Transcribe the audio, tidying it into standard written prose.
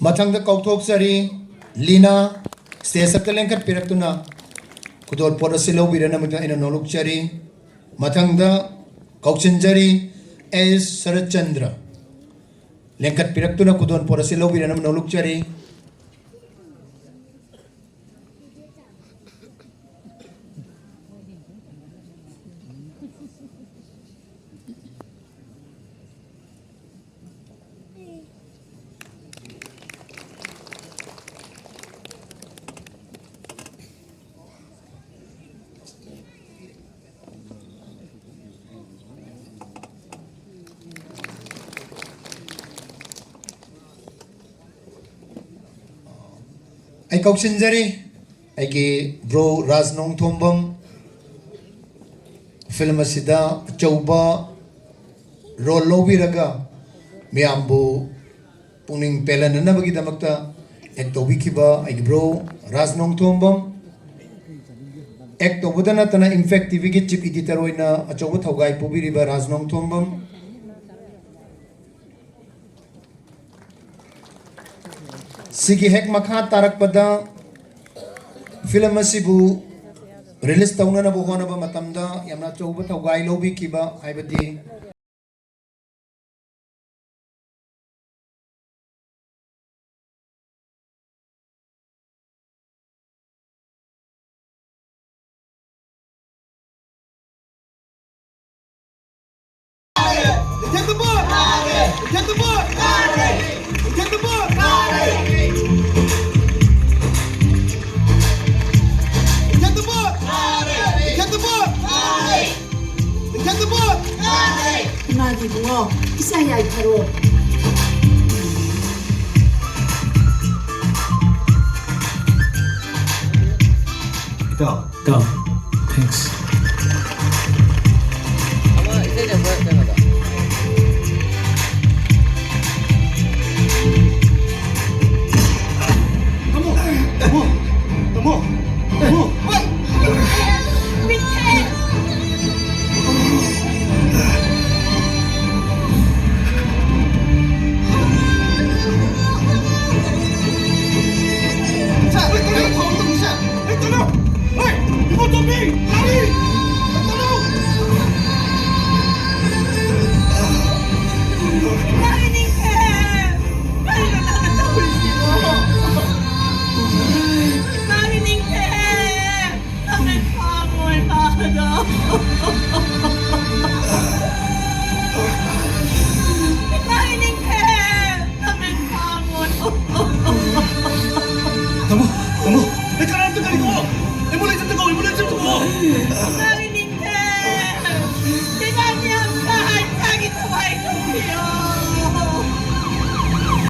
Matangda kautok sari Lina stesa kalengkat piraktuna kudol pora silaw birana mata ina nolok chari matangda kaukchinjari S Sarachandra lengkat piraktuna kudol pora silaw birana nolok chari ay kaukchinjari ay ki bro Raznong Thombam film asida Yaoba role lobiraga miyambu puning pelan na bagidamagta ekto wikiba ay bro Raznong Thombam ekto budana tana infect TV ki chip editor oina achobo thaugai pubiriba Raznong Thombam Sigi hek makha tarak pada film asibu release tauna na buhona ba matamda yamna choba thaugai lobi kiba haibadi Get the book! Get the book! Get the book! Get the book! Get the book! Get the book! Nagi bungo, isa yay karo. Go. Thanks. 자, 왜 때려? 더 이상! 왜 때려? 왜! 이거 좀 미! 나리!